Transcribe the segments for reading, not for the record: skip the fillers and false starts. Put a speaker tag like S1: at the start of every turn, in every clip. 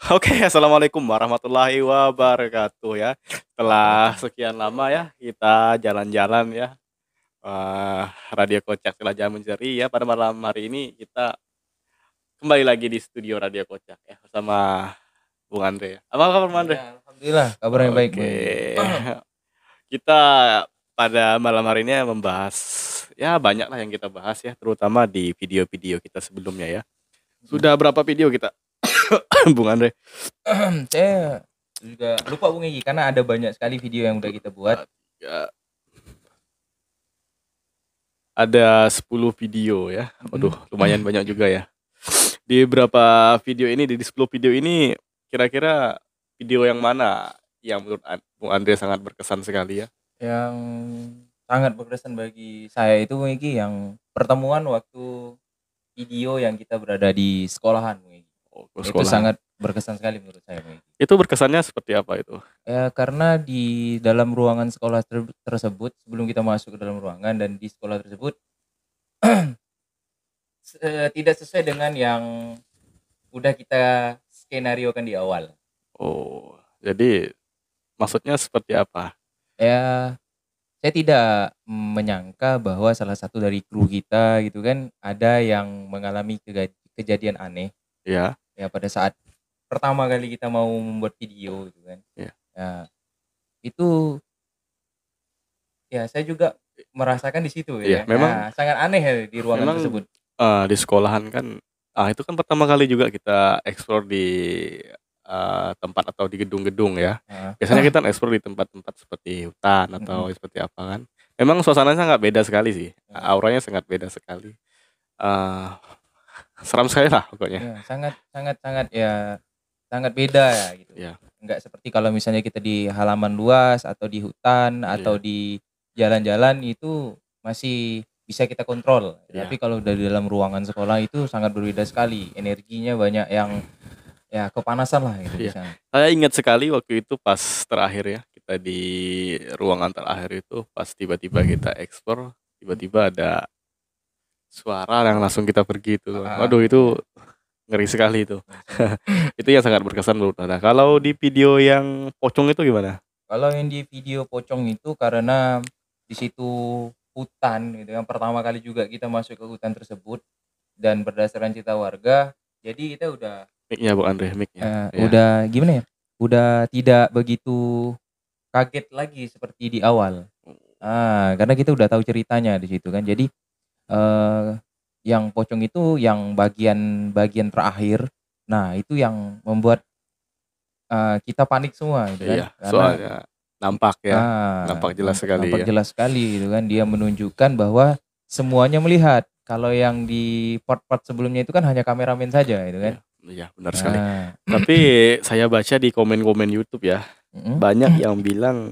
S1: Oke, assalamualaikum warahmatullahi wabarakatuh ya. Setelah sekian lama ya kita jalan-jalan ya, Radio Kocak Jelajah Menceri ya, pada malam hari ini kita kembali lagi di studio Radio Kocak ya bersama Bung Andre ya. Apa kabar Bung Andre?
S2: Ya, alhamdulillah kabarnya baik, Bang Egi.
S1: Oke, kita pada malam hari ini membahas ya banyak lah yang kita bahas ya, terutama di video-video kita sebelumnya ya. Sudah berapa video kita, Bung Andre?
S2: Saya juga lupa, Bang Egi, karena ada banyak sekali video yang udah kita buat.
S1: Ya, ada 10 video ya. Waduh, lumayan banyak juga ya. Di beberapa video ini, di 10 video ini, kira-kira video yang mana yang menurut Bung Andre sangat berkesan sekali ya?
S2: Yang sangat berkesan bagi saya itu, Bang Egi, yang pertemuan waktu video yang kita berada di sekolahan, Bang Egi.
S1: Oh, ke
S2: Itu
S1: sekolahan.
S2: sangat berkesan sekali menurut saya, Bang Egi.
S1: Itu berkesannya seperti apa itu?
S2: Ya, karena di dalam ruangan sekolah tersebut, sebelum kita masuk ke dalam ruangan dan di sekolah tersebut tidak sesuai dengan yang udah kita skenariokan di awal.
S1: Oh, jadi maksudnya seperti apa?
S2: Ya, saya tidak menyangka bahwa salah satu dari kru kita gitu kan ada yang mengalami kejadian aneh
S1: Ya,
S2: ya pada saat pertama kali kita mau membuat video gitu kan.
S1: ya,
S2: Ya, itu ya saya juga merasakan di situ
S1: iya.
S2: ya.
S1: Memang,
S2: Ya, sangat aneh ya di ruangan
S1: memang
S2: tersebut.
S1: di sekolahan kan, itu kan pertama kali juga kita explore di tempat atau di gedung-gedung ya.
S2: Heeh.
S1: Biasanya kita explore di tempat-tempat seperti hutan atau
S2: Mm-mm.
S1: seperti apa kan. Memang suasananya sangat beda sekali sih,
S2: Ya,
S1: auranya sangat beda sekali. Eee, Seram sekali lah pokoknya.
S2: ya, sangat sangat sangat ya sangat beda ya gitu.
S1: Iya,
S2: Enggak seperti kalau misalnya kita di halaman luas atau di hutan atau
S1: iya,
S2: di jalan-jalan itu masih bisa kita kontrol.
S1: iya,
S2: Tapi kalau udah di dalam ruangan sekolah itu sangat berbeda sekali. Energinya banyak yang ya kepanasan lah gitu di
S1: iya.
S2: sana.
S1: Saya ingat sekali waktu itu pas terakhir ya, kita di ruangan terakhir itu pas tiba-tiba kita explore, tiba-tiba ada suara yang langsung kita pergi itu. Waduh, itu
S2: Ya,
S1: ngeri sekali itu.
S2: benar sekali.
S1: Itu yang sangat berkesan menurut Anda. Kalau di video yang pocong itu gimana?
S2: Kalau yang di video pocong itu karena di situ hutan gitu yang pertama kali juga kita masuk ke hutan tersebut dan berdasarkan cerita warga, jadi kita
S1: Mic-nya Bung Andre, mic-nya. Iya,
S2: udah gimana ya? Udah tidak begitu kaget lagi seperti di awal. Karena kita udah tahu ceritanya di situ kan. Jadi eh, yang pocong itu yang bagian terakhir. Nah, itu yang membuat kita panik semua gitu kan.
S1: iya,
S2: Karena
S1: soalnya nampak ya, nampak jelas sekali
S2: nampak
S1: ya.
S2: jelas sekali gitu kan. Dia menunjukkan bahwa semuanya melihat. Kalau yang di part-part sebelumnya itu kan hanya kameramen saja gitu kan.
S1: Iya, iya, benar sekali.
S2: Nah,
S1: Tapi saya baca di komen-komen YouTube ya,
S2: mm-mm,
S1: banyak yang bilang,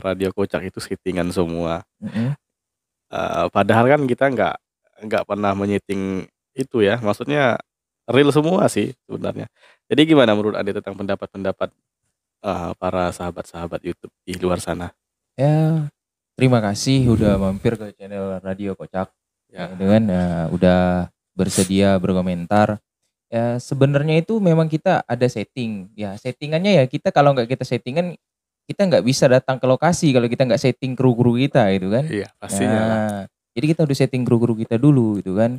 S1: Radio Kocak itu settingan semua.
S2: mm-mm.
S1: Padahal kan kita nggak pernah menyeting itu ya, maksudnya real semua sih sebenarnya. Jadi gimana menurut Anda tentang pendapat-pendapat, para sahabat-sahabat YouTube di luar sana?
S2: Ya, terima kasih udah mampir ke channel Radio Kocak. Ya,
S1: Ya,
S2: itu kan udah bersedia berkomentar. Ya, sebenarnya itu memang kita ada setting. Ya, settingannya ya kita kalau nggak kita settingan kita nggak bisa datang ke lokasi kalau kita nggak setting kru-kru kita itu kan.
S1: iya, pastinya lah.
S2: Nah, jadi kita udah setting kru-kru kita dulu itu kan.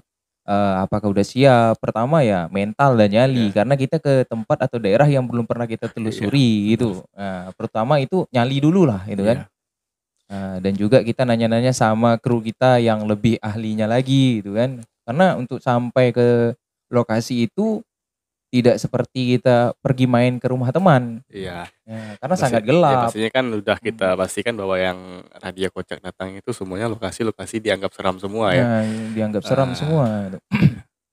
S2: Apakah udah siap? Pertama ya mental dan nyali
S1: Iya,
S2: karena kita ke tempat atau daerah yang belum pernah kita
S1: iya,
S2: telusuri
S1: benar.
S2: itu. Nah, pertama itu nyali dulu lah itu kan.
S1: Iya,
S2: Dan juga kita nanya-nanya sama kru kita yang lebih ahlinya lagi gitu kan. Karena untuk sampai ke lokasi itu tidak seperti kita pergi main ke rumah teman.
S1: iya.
S2: Ya, karena sangat gelap.
S1: Pastinya kan udah kita
S2: Hmm.
S1: pastikan bahwa yang Radio Kocak datang itu semuanya lokasi-lokasi dianggap seram semua ya.
S2: Nah, dianggap seram
S1: Eee,
S2: semua.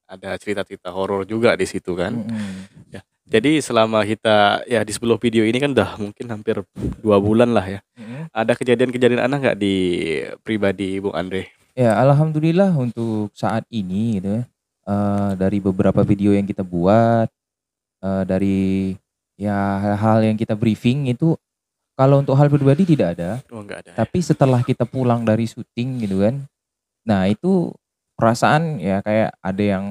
S1: ada cerita-cerita horor juga di situ kan.
S2: Mm-mm.
S1: Ya, jadi selama kita ya di 10 video ini kan udah mungkin hampir 2 bulan lah ya.
S2: Mm-mm.
S1: Ada kejadian-kejadian aneh nggak di pribadi Bung Andre?
S2: Ya, alhamdulillah untuk saat ini gitu ya. Dari beberapa video yang kita buat, dari ya hal-hal yang kita briefing itu kalau untuk hal pribadi tidak ada.
S1: Oh, nggak ada ya?
S2: Tapi setelah kita pulang dari syuting gitu kan, nah itu perasaan ya kayak ada yang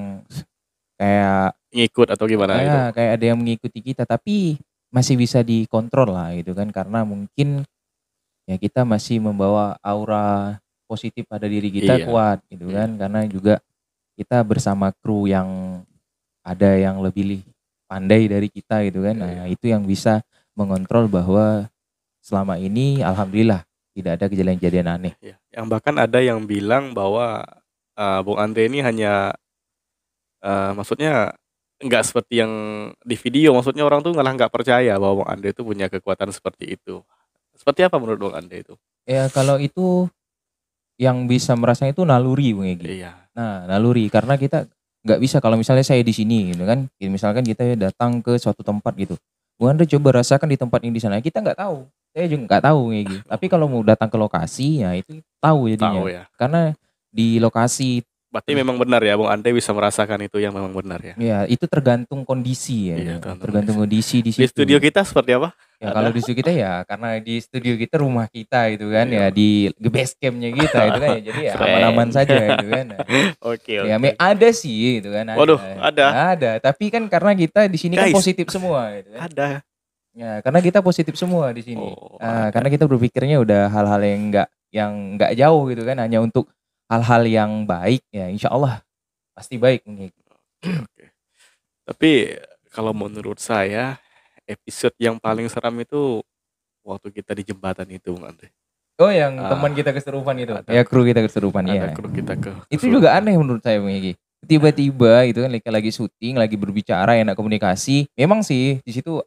S2: kayak
S1: ngikut atau gimana itu?
S2: Kayak ada yang mengikuti kita, tapi masih bisa dikontrol lah gitu kan, karena mungkin ya kita masih membawa aura positif pada diri kita
S1: Iya,
S2: kuat gitu
S1: iya,
S2: kan, karena juga kita bersama kru yang ada yang lebih pandai dari kita gitu kan.
S1: iya,
S2: Nah,
S1: iya,
S2: itu yang bisa mengontrol bahwa selama ini alhamdulillah tidak ada kejadian-kejadian aneh.
S1: iya. Yang bahkan ada yang bilang bahwa, Bung Andre ini hanya, maksudnya nggak seperti yang di video, maksudnya orang tuh malah nggak percaya bahwa Bung Andre itu punya kekuatan seperti itu. Seperti apa menurut Bung Andre itu?
S2: Ya kalau itu yang bisa merasakan itu naluri Bung Egy.
S1: Iya,
S2: Nah, naluri karena kita nggak bisa kalau misalnya saya di sini gitu kan, misalkan kita datang ke suatu tempat gitu. Bung Andre coba rasakan di tempat ini di sana, kita nggak tahu. Saya juga nggak tahu Bung Egy. Tapi kalau mau datang ke lokasi ya itu tahu
S1: tahu
S2: jadinya.
S1: ya.
S2: Karena di lokasi
S1: Berarti memang benar ya Bung Andre bisa merasakan itu yang memang benar ya?
S2: ya itu tergantung kondisi ya,
S1: Iya, tonton
S2: tergantung
S1: kondisi.
S2: kondisi di
S1: Di studio
S2: situ.
S1: kita seperti apa?
S2: Ya kalau
S1: Ada?
S2: di studio kita ya karena di studio kita rumah kita itu kan
S1: Iya.
S2: ya di base campnya kita itu kan ya jadi ya aman-aman
S1: Keren.
S2: saja itu kan. Nah,
S1: Oke,
S2: ya
S1: oke.
S2: ada sih gitu kan
S1: Waduh,
S2: ada.
S1: ada?
S2: Ada, tapi kan karena kita di sini kan
S1: Guys,
S2: positif semua gitu kan.
S1: ada?
S2: Ya karena kita positif semua di sini.
S1: Oh, ada.
S2: Karena kita berpikirnya udah hal-hal yang nggak jauh gitu kan hanya untuk hal-hal yang baik ya insya Allah pasti baik nih.
S1: Oke, oke. Tapi kalau menurut saya episode yang paling seram itu waktu kita di jembatan itu, Bung Andre.
S2: Oh yang teman
S1: Ah,
S2: kita kesurupan itu,
S1: ada
S2: ya kru kita kesurupan
S1: ada
S2: ya.
S1: kru kita
S2: Itu juga
S1: kesurupan.
S2: aneh menurut saya Bang Egy. Tiba-tiba itu kan lagi syuting, lagi berbicara, enak komunikasi. Memang sih di situ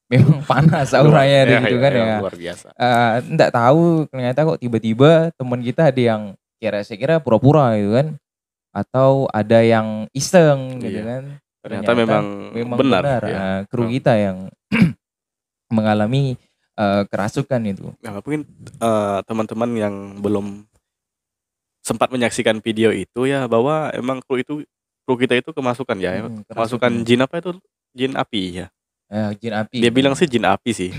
S2: memang panas
S1: Luar
S2: auranya di
S1: ya,
S2: situ
S1: ya,
S2: kan
S1: emang
S2: ya.
S1: luar biasa.
S2: Enggak tahu ternyata kok tiba-tiba teman kita ada yang saya kira pura-pura gitu kan atau ada yang iseng gitu
S1: Iya,
S2: kan.
S1: ternyata
S2: Ternyata
S1: memang
S2: memang
S1: benar
S2: benar
S1: ya.
S2: kru kita yang mengalami kerasukan itu.
S1: Nah, mungkin teman-teman yang belum sempat menyaksikan video itu ya bahwa emang kru kita itu kemasukan ya, kemasukan
S2: Kerasukan.
S1: jin apa itu? Jin api ya.
S2: Jin api.
S1: Dia bilang sih jin api sih.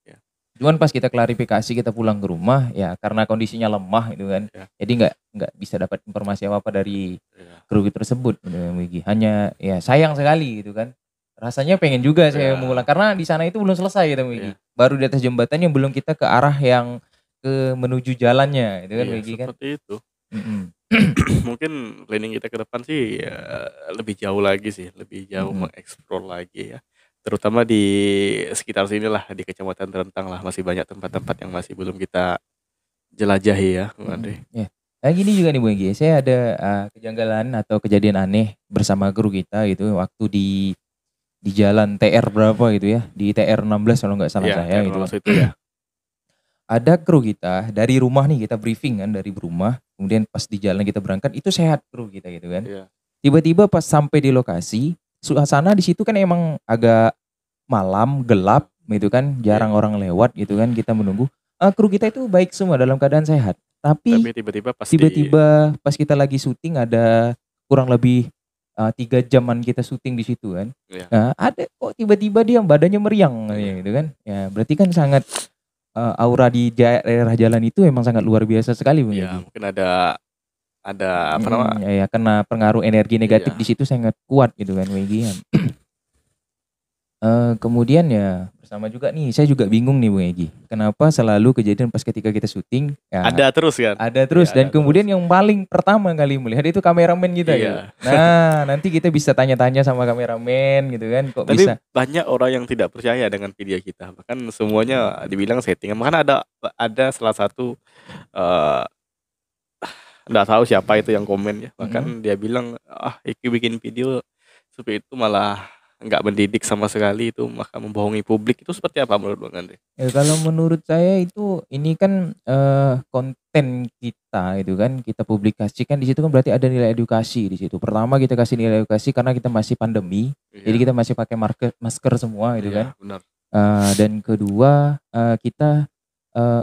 S1: Ya,
S2: Cuman pas kita klarifikasi kita pulang ke rumah ya karena kondisinya lemah itu kan.
S1: ya,
S2: Jadi nggak bisa dapat informasi apa-apa dari
S1: ya.
S2: kru tersebut gitu kan, Wigi. Hanya ya sayang sekali gitu kan. Rasanya pengen juga saya
S1: Ya,
S2: mengulang karena di sana itu belum selesai gitu Wigi.
S1: ya.
S2: Baru di atas jembatan yang belum kita ke arah yang ke menuju jalannya itu kan
S1: Iya,
S2: Wigi kan.
S1: seperti itu.
S2: Mm-mm.
S1: Mungkin planning kita ke depan sih lebih jauh lagi sih, lebih jauh
S2: Mm-mm.
S1: mengeksplor lagi ya. Terutama di sekitar sinilah, di Kecamatan Terentang lah, masih banyak tempat-tempat yang masih belum kita jelajahi ya, Bung Andre.
S2: Ya. Nah gini juga nih Bu Egy, saya ada kejanggalan atau kejadian aneh bersama kru kita gitu waktu di jalan TR berapa gitu ya, di TR 16 kalau nggak salah
S1: Iya,
S2: saya
S1: yang
S2: gitu.
S1: maksud itu ya.
S2: Ada kru kita dari rumah nih kita briefing kan dari rumah, kemudian pas di jalan kita berangkat itu sehat kru kita gitu kan.
S1: Iya,
S2: Tiba-tiba pas sampai di lokasi, suasana di situ kan emang agak malam, gelap gitu kan, jarang orang lewat gitu kan, kita menunggu. Kru kita itu baik semua dalam keadaan sehat. Tapi
S1: tapi tiba-tiba pas di
S2: tiba-tiba pas kita lagi syuting ada kurang lebih 3 jaman kita syuting di situ kan.
S1: iya,
S2: Nah, ada kok tiba-tiba dia badannya meriang
S1: Iya.
S2: gitu kan. Ya, berarti kan sangat aura di daerah jalan itu emang sangat luar biasa sekali Bung
S1: Iya,
S2: Egy.
S1: mungkin ada apa nama?
S2: Ya kena pengaruh energi negatif
S1: Iya.
S2: di situ sangat kuat gitu kan Bung Egy. Kemudian ya bersama juga nih, saya juga bingung nih Bung Egy. Kenapa selalu kejadian pas ketika kita syuting ya
S1: Ada terus kan?
S2: ada terus
S1: Iya,
S2: dan
S1: ada
S2: kemudian
S1: terus.
S2: yang paling pertama kali melihat itu kameramen kita gitu.
S1: Iya.
S2: Nah, nanti kita bisa tanya-tanya sama kameramen gitu kan kok
S1: Tapi
S2: bisa.
S1: banyak orang yang tidak percaya dengan video kita. Bahkan semuanya dibilang settingan. Bahkan ada salah satu nggak tahu siapa itu yang komen ya. Bahkan dia bilang, Iki bikin video seperti itu malah nggak mendidik sama sekali, itu maka membohongi publik. Itu seperti apa menurut Bang Andre?
S2: Ya kalau menurut saya itu ini kan konten kita itu kan kita publikasikan di situ kan berarti ada nilai edukasi di situ. Pertama kita kasih nilai edukasi karena kita masih pandemi, jadi
S1: Iya,
S2: kita masih pakai masker semua gitu kan.
S1: iya, benar.
S2: Dan kedua kita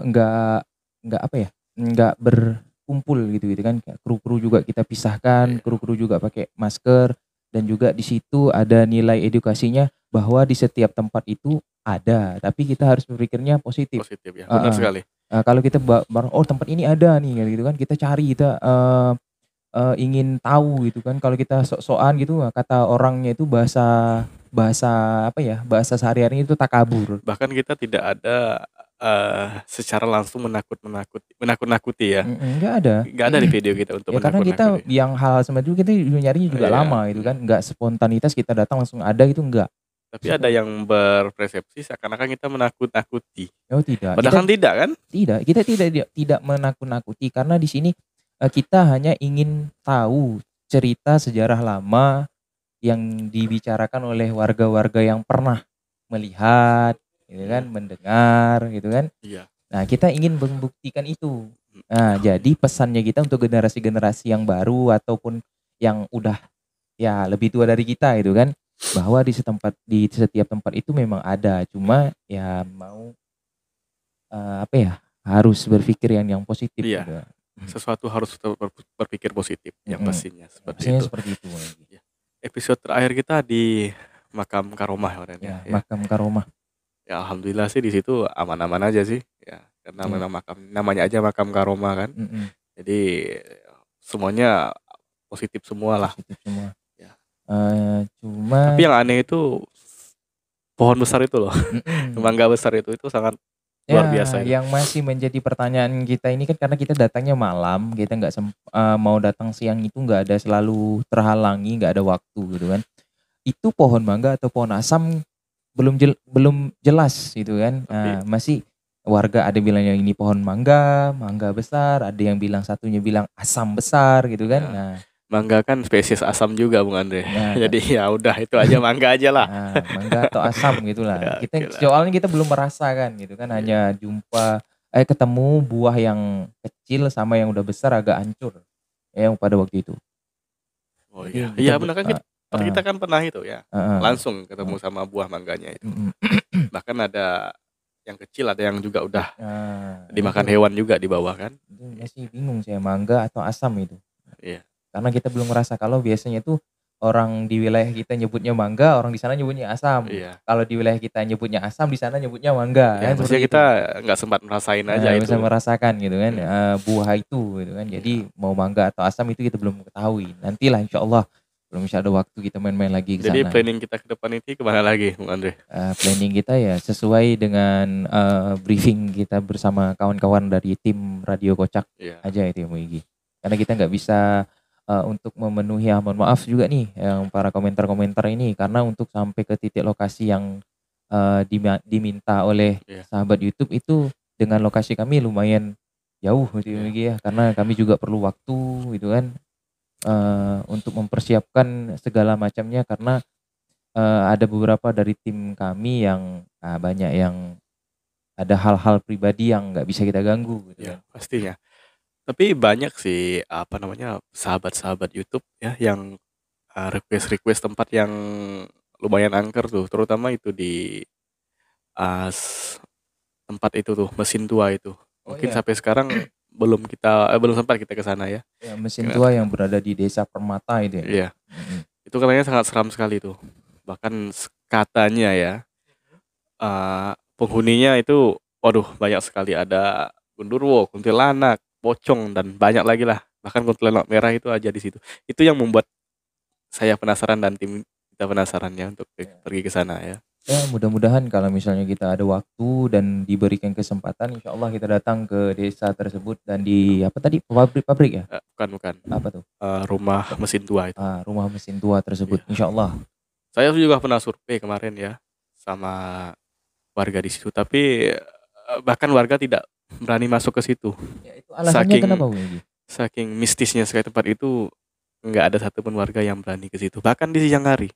S2: nggak apa ya nggak berkumpul gitu kan. Kayak kru-kru juga kita pisahkan,
S1: Iya.
S2: kru-kru juga pakai masker dan juga di situ ada nilai edukasinya bahwa di setiap tempat itu ada, tapi kita harus berpikirnya positif.
S1: Positif ya, benar sekali.
S2: Kalau kita tempat ini ada nih gitu kan, kita cari kita ingin tahu gitu kan. Kalau kita sok-sokan gitu, kata orangnya itu bahasa bahasa apa ya, bahasa sehari-harinya itu takabur.
S1: Bahkan kita tidak ada, secara langsung menakut-nakuti ya.
S2: Nggak ada.
S1: Nggak ada di video kita untuk
S2: Ya karena kita
S1: menakut-nakuti.
S2: yang hal-hal semacam itu kita nyarinya juga
S1: Iya,
S2: lama gitu kan, nggak spontanitas kita datang langsung ada itu enggak.
S1: tapi ada yang berpersepsi seakan-akan kita menakut-nakuti.
S2: Oh tidak,
S1: Padahal kan tidak kan?
S2: kita tidak menakut-nakuti karena di sini, kita hanya ingin tahu cerita sejarah lama yang dibicarakan oleh warga-warga yang pernah melihat, gitu kan, mendengar, gitu kan.
S1: Iya.
S2: Nah, kita ingin membuktikan itu.
S1: Mhm.
S2: Nah, jadi pesannya kita untuk generasi-generasi yang baru ataupun yang udah ya lebih tua dari kita itu kan, bahwa di setiap tempat itu memang ada, cuma ya mau apa ya, harus berpikir yang positif
S1: Iya.
S2: gitu.
S1: Sesuatu harus tetap berpikir positif yang
S2: Mhm,
S1: pastinya, seperti
S2: pastinya
S1: itu.
S2: seperti itu lagi.
S1: Iya. Episode terakhir kita di makam Karomah kemarin
S2: Ya,
S1: ya.
S2: makam karomah.
S1: Ya alhamdulillah sih di situ aman-aman aja sih, ya. Karena
S2: Iya.
S1: memang namanya aja makam Karomah kan.
S2: Mhm,
S1: Jadi semuanya positif semualah.
S2: positif semua.
S1: Ya.
S2: Cuma
S1: Tapi yang aneh itu pohon besar itu loh.
S2: mhm.
S1: Mangga besar itu sangat luar biasa itu.
S2: Yang masih menjadi pertanyaan kita ini kan karena kita datangnya malam, kita nggak mau datang siang itu nggak ada selalu terhalangi, nggak ada waktu gitu kan. Itu pohon mangga atau pohon asam belum jelas gitu kan.
S1: Tapi
S2: Masih warga ada bilangnya ini pohon mangga, mangga besar, ada yang bilang satunya bilang asam besar gitu kan.
S1: ya,
S2: Nah,
S1: mangga kan spesies asam juga Bung Andre.
S2: nah
S1: Jadi ya udah itu aja mangga aja lah.
S2: mangga atau asam gitulah.
S1: Ya,
S2: Kita
S1: oke lah.
S2: soalnya kita belum merasakan gitu kan, hanya ketemu buah yang kecil sama yang udah besar agak hancur. Yang pada waktu itu.
S1: Oh
S2: Jadi
S1: iya.
S2: kita
S1: Iya benar kan kita kan pernah itu ya. Langsung ketemu sama buah mangganya itu. Bahkan ada yang kecil, ada yang juga udah dimakan
S2: itu,
S1: hewan juga di bawah kan.
S2: itu masih bingung saya mangga atau asam itu.
S1: Iya.
S2: Karena kita belum merasa kalau biasanya itu orang di wilayah kita nyebutnya mangga, orang di sana nyebutnya asam.
S1: Iya.
S2: Kalau di wilayah kita nyebutnya asam, di sana nyebutnya mangga,
S1: Ya,
S2: kan
S1: maksudnya
S2: seperti
S1: kita
S2: itu.
S1: nggak sempat merasain aja itu.
S2: Bisa merasakan gitu kan, buah itu gitu kan. Jadi
S1: Iya.
S2: mau mangga atau asam itu kita belum ketahui. Nantilah insyaallah belum bisa ada waktu kita main-main lagi ke
S1: Jadi
S2: sana.
S1: planning kita ke depan itu kemana lagi, Bung Andre?
S2: Planning kita ya sesuai dengan briefing kita bersama kawan-kawan dari tim Radio Kocak
S1: Iya.
S2: aja itu ya Muigi. Karena kita nggak bisa untuk memenuhi, mohon maaf juga nih yang para komentar-komentar ini karena untuk sampai ke titik lokasi yang diminta oleh
S1: Iya.
S2: sahabat YouTube itu dengan lokasi kami lumayan jauh gitu ya Muigi ya. Karena kami juga perlu waktu gitu kan untuk mempersiapkan segala macamnya karena ada beberapa dari tim kami yang banyak yang ada hal-hal pribadi yang nggak bisa kita ganggu gitu
S1: Ya,
S2: kan.
S1: pastinya. Tapi banyak sih apa namanya sahabat-sahabat YouTube ya yang request tempat yang lumayan angker tuh, terutama itu di tempat itu tuh mesin tua itu.
S2: Oh
S1: Mungkin
S2: iya.
S1: sampai sekarang belum sempat kita ke sana ya.
S2: Ya, mesin tua yang berada di Desa Permata itu ya.
S1: Iya. Itu katanya sangat seram sekali tuh. Bahkan katanya ya penghuninya itu waduh banyak sekali, ada gundurwo, kuntilanak, pocong dan banyak lagi lah. Bahkan kuntilanak merah itu aja di situ. Itu yang membuat saya penasaran dan tim kita penasarannya untuk pergi ke sana ya.
S2: Ya mudah-mudahan kalau misalnya kita ada waktu dan diberikan kesempatan insya Allah kita datang ke desa tersebut dan di apa tadi pabrik ya?
S1: Bukan.
S2: Apa tuh?
S1: Rumah mesin tua itu.
S2: Rumah mesin tua tersebut
S1: Iya.
S2: insya Allah.
S1: Saya juga pernah survei kemarin ya sama warga di situ, tapi bahkan warga tidak berani masuk ke situ.
S2: Ya, itu alasannya kenapa Bu?
S1: Saking mistisnya sekali tempat itu, nggak ada satupun warga yang berani ke situ. Bahkan di siang hari.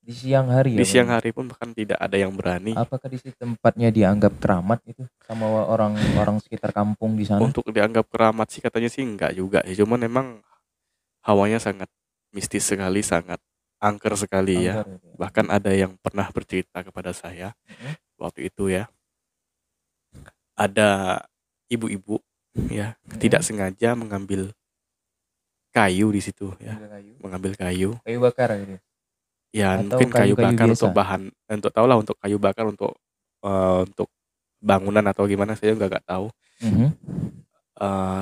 S2: Di siang hari ya?
S1: Di siang hari pun bahkan tidak ada yang berani.
S2: Apakah di situ tempatnya dianggap keramat itu sama orang-orang sekitar kampung di sana?
S1: Untuk dianggap keramat sih katanya sih enggak juga. Cuman memang hawanya sangat mistis sekali, sangat angker sekali ya. Bahkan ada yang pernah bercerita kepada saya waktu itu ya. Ada ibu-ibu ya tidak sengaja mengambil kayu di situ ya. Mengambil kayu.
S2: Kayu bakar gitu.
S1: Ya
S2: Atau
S1: mungkin kayu bakar
S2: biasa?
S1: untuk bahan, untuk tahulah untuk kayu bakar untuk bangunan atau gimana saya nggak tahu.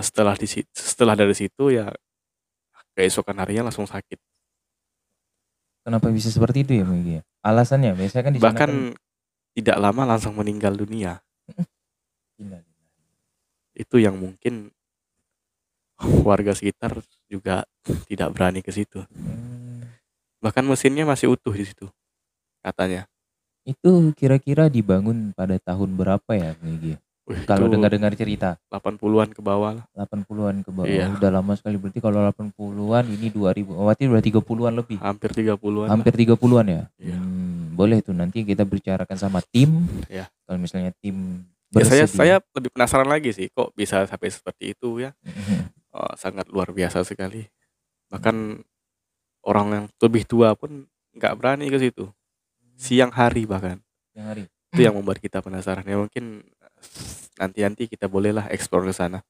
S1: Setelah dari situ ya keesokan harinya langsung sakit.
S2: Kenapa bisa seperti itu ya, Bung Egy? Alasannya biasanya kan di sana kan
S1: Bahkan tidak lama langsung meninggal dunia.
S2: Gila.
S1: Itu yang mungkin warga sekitar juga tidak berani ke situ. Bahkan mesinnya masih utuh di situ katanya.
S2: Itu kira-kira dibangun pada tahun berapa ya, Bung Egy? Kalau
S1: Itu
S2: dengar-dengar cerita
S1: 80-an ke bawah lah.
S2: 80-an ke bawah.
S1: Iya.
S2: Udah lama sekali, berarti kalau 80-an ini 2000. Oh, berarti udah 30-an lebih.
S1: Hampir 30-an
S2: Hampir 30-an ya?
S1: Iya.
S2: Boleh tuh nanti kita bicarakan sama tim.
S1: Ya.
S2: Kalau misalnya tim
S1: Ya, saya lebih penasaran lagi sih kok bisa sampai seperti itu ya. Sangat luar biasa sekali. Bahkan orang yang lebih tua pun nggak berani ke situ. Siang hari bahkan.
S2: Siang hari.
S1: Itu yang membuat kita penasaran. Ya mungkin nanti kita bolehlah eksplor ke sana.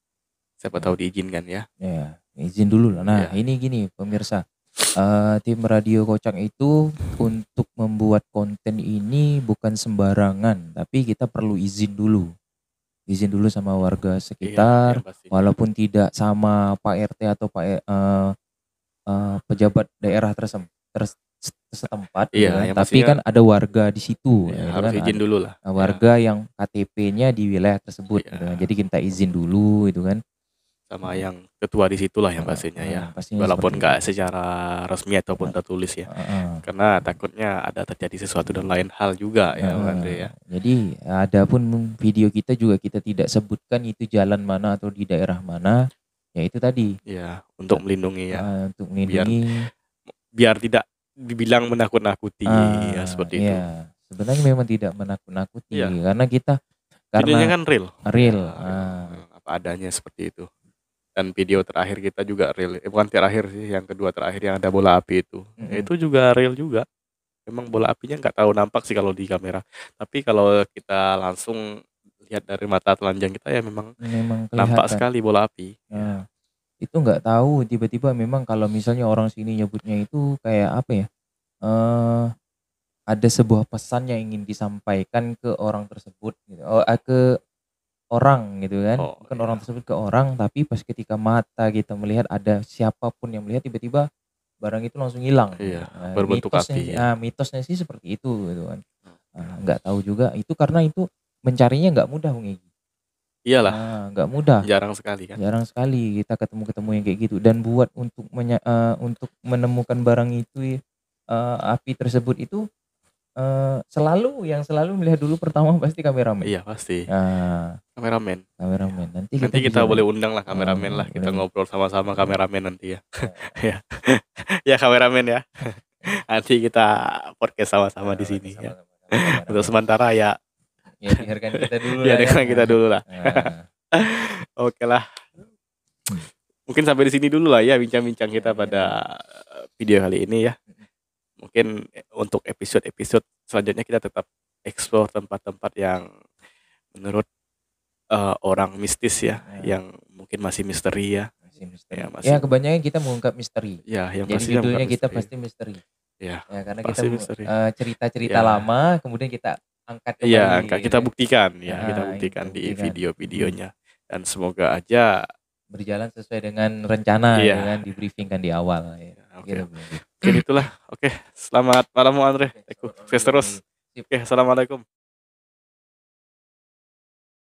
S1: Siapa tahu diizinkan ya.
S2: Ya, izin dulu lah. Nah, ini gini pemirsa. Tim Radio Kocak itu untuk membuat konten ini bukan sembarangan, tapi kita perlu izin dulu sama warga sekitar, walaupun tidak sama Pak RT atau Pak pejabat daerah setempat, tapi kan ada warga di situ,
S1: harus izin dulu lah.
S2: Warga yang KTP-nya di wilayah tersebut, gitu kan. Jadi kita izin dulu, itu kan.
S1: Sama yang ketua di situlah yang pastinya ya. Walaupun nggak secara resmi ataupun tertulis ya. Karena takutnya ada terjadi sesuatu dan lain hal juga ya, Andre ya.
S2: Jadi adapun video kita juga kita tidak sebutkan itu jalan mana atau di daerah mana. Ya itu tadi.
S1: Ya, untuk melindungi ya.
S2: Untuk melindungi.
S1: Biar tidak dibilang menakut-nakuti ya seperti itu.
S2: Ya, sebenarnya memang tidak menakut-nakuti karena kita
S1: videonya kan real.
S2: Apa
S1: adanya seperti itu. Dan video terakhir kita juga real, bukan terakhir sih, yang kedua terakhir yang ada bola api itu, itu juga real juga. Memang bola apinya nggak tahu nampak sih kalau di kamera, tapi kalau kita langsung lihat dari mata telanjang kita ya memang nampak sekali bola api.
S2: Itu nggak tahu tiba-tiba memang kalau misalnya orang sini nyebutnya itu kayak apa ya? Ada sebuah pesan yang ingin disampaikan ke orang tersebut, gitu. Ke orang gitu kan, bukan orang tersebut ke orang, tapi pas ketika mata kita melihat ada siapapun yang melihat tiba-tiba barang itu langsung hilang.
S1: Berbentuk api.
S2: Mitosnya sih seperti itu gitu kan. Nggak tahu juga itu karena itu mencarinya nggak mudah, Bung Egy.
S1: Iyalah.
S2: Nggak mudah.
S1: Jarang sekali kan.
S2: Jarang sekali kita ketemu yang kayak gitu, dan buat untuk menemukan barang itu api tersebut itu yang selalu melihat dulu pertama pasti kameramen.
S1: Iya pasti. Kameramen. Nanti kita boleh undang lah kameramen lah, kita ngobrol sama-sama kameramen nanti ya. Ya kameramen ya. Nanti kita podcast sama-sama di sini ya. Untuk sementara ya.
S2: Dengarkan kita dulu lah.
S1: Dengarkan kita dulu lah. Oke lah. Mungkin sampai di sini dulu lah ya bincang-bincang kita pada video kali ini ya. Mungkin untuk episode-episode selanjutnya kita tetap explore tempat-tempat yang menurut orang mistis ya, yang mungkin masih misteri ya.
S2: Ya kebanyakan kita mengungkap misteri.
S1: Ya, yang
S2: jadi
S1: pasti
S2: judulnya kita pasti misteri.
S1: Ya,
S2: karena kita cerita-cerita lama kemudian kita angkat kembali.
S1: Iya, kita buktikan ya, kita buktikan di video-videonya, dan semoga aja
S2: berjalan sesuai dengan rencana ya kan, di briefingkan di awal ya.
S1: Mungkin itulah. Oke, selamat malam Andre. Sukses terus. Oke, assalamualaikum.